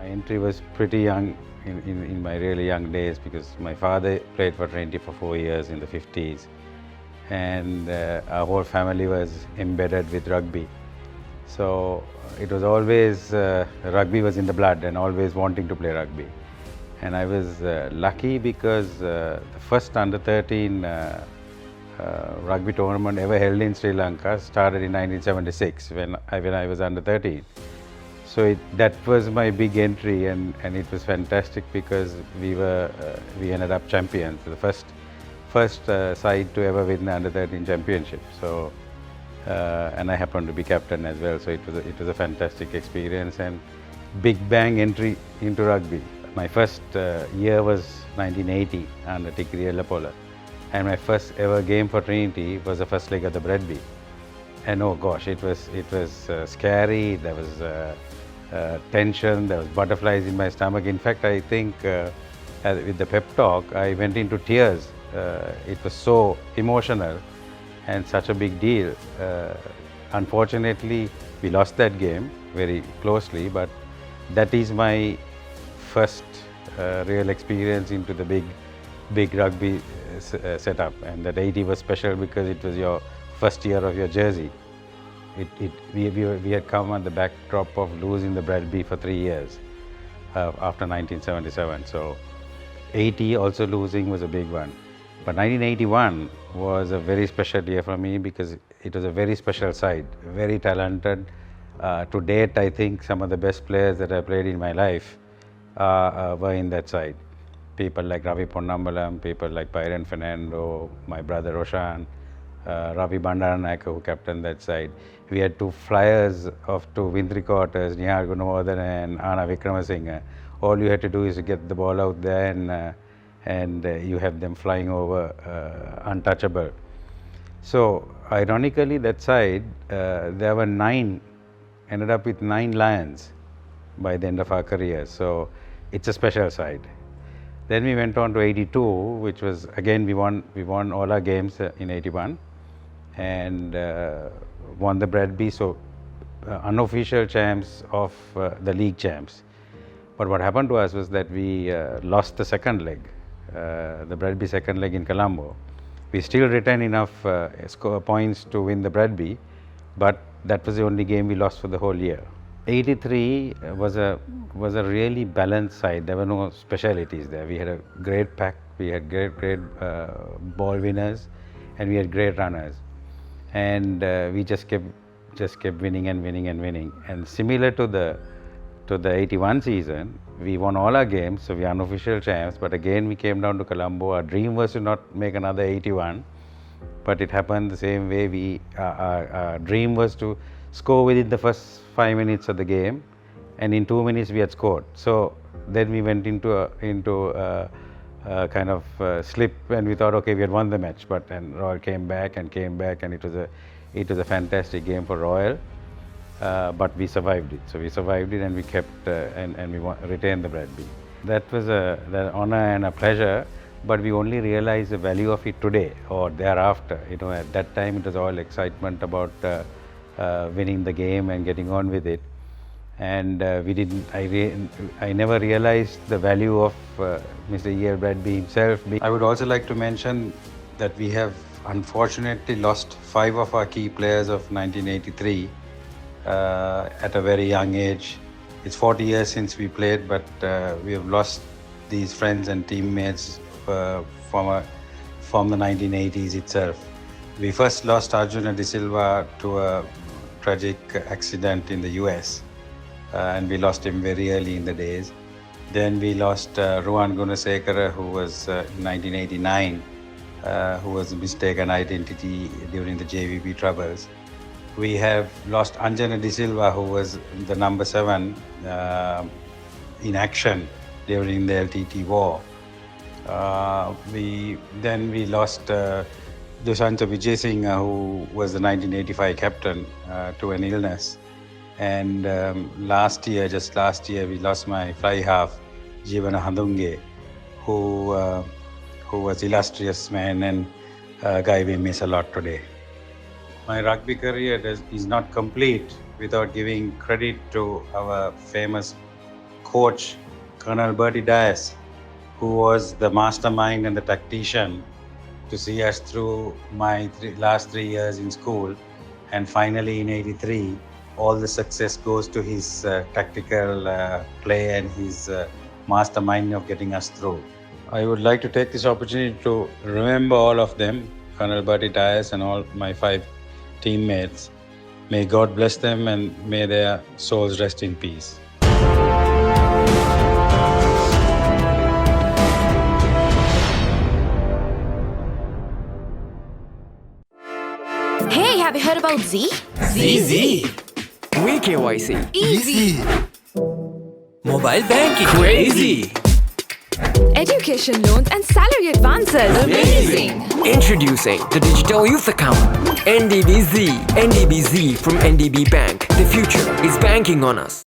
My entry was pretty young in my really young days because my father played for Trinity for 4 years in the 50s, and our whole family was embedded with rugby. So it was always, rugby was in the blood and always wanting to play rugby. And I was lucky because the first under 13 rugby tournament ever held in Sri Lanka started in 1976 when I was under 13. So that was my big entry, and it was fantastic because we ended up champions, the first side to ever win the under 13 championship. So and I happened to be captain as well. So it was a fantastic experience and big bang entry into rugby. My first year was 1980 under Tikri Elapola, and my first ever game for Trinity was the first leg of the Bradby. And oh gosh, it was scary. There was tension. There was butterflies in my stomach. In fact, I think with the pep talk, I went into tears. It was so emotional and such a big deal. Unfortunately, we lost that game very closely, but that is my first real experience into the big rugby setup. And that 80 was special because it was your first year of your jersey. We had come on the backdrop of losing the Bradby for 3 years after 1977. So 80 also losing was a big one. But 1981 was a very special year for me because it was a very special side, very talented. To date, I think some of the best players that I played in my life were in that side. People like Ravi Ponnambalam, people like Byron Fernando, my brother Ashan, Ravi Bandaranayake, who captained that side. We had two flyers to win three quarters, Nihal Gunawardene and Anna Vikramasinghe. All you had to do is to get the ball out there and you have them flying over untouchable. So ironically, that side, there were ended up with 9 Lions by the end of our career. So it's a special side. Then we went on to 82, which was again we won all our games in 81 and won the Bradby. So unofficial champs of the league champs. But what happened to us was that we lost the second leg, the Bradby second leg in Colombo. We still retained enough score points to win the Bradby, but that was the only game we lost for the whole year. 83 was a really balanced side. There were no specialities there. We had a great pack. We had great ball winners, and we had great runners. And we just kept winning and winning and winning. And similar to the 81 season, we won all our games, so we are unofficial champs. But again, we came down to Colombo. Our dream was to not make another 81, but it happened the same way. Our dream was to score within the first 5 minutes of the game, and in 2 minutes we had scored. So then we went into a kind of slip, and we thought, okay, we had won the match. But Royal came back, and it was a fantastic game for Royal. But we survived it. So we survived it, and we kept and we retained the Bradby. That was an honor and a pleasure. But we only realized the value of it today or thereafter. At that time it was all excitement about winning the game and getting on with it. And I never realized the value of Mr. E.L. Bradby himself. I would also like to mention that we have unfortunately lost 5 of our key players of 1983 at a very young age. It's 40 years since we played, but we have lost these friends and teammates from the 1980s itself. We first lost Arjuna De Silva to a tragic accident in the US, and we lost him very early in the days. Then we lost Ruan Gunasekara, who was in 1989, who was a mistaken identity during the JVP troubles. We have lost Anjana De Silva, who was the number 7 in action during the LTT war. We lost Dusanta Vijay-Singh, who was the 1985 captain, to an illness. And just last year, we lost my fly half, Jeevana Handunge, who was illustrious man and a guy we miss a lot today. My rugby career is not complete without giving credit to our famous coach, Colonel Bertie Dias, who was the mastermind and the tactician to see us through my last 3 years in school. And finally in 83, all the success goes to his tactical play and his mastermind of getting us through. I would like to take this opportunity to remember all of them, Colonel Bertie Dias and all my 5 teammates. May God bless them and may their souls rest in peace. Hey, have you heard about Z? ZZ. KYC. Easy. Mobile banking. Crazy. Education loans and salary advances. Amazing. Introducing the Digital Youth Account. NDBZ. NDBZ from NDB Bank. The future is banking on us.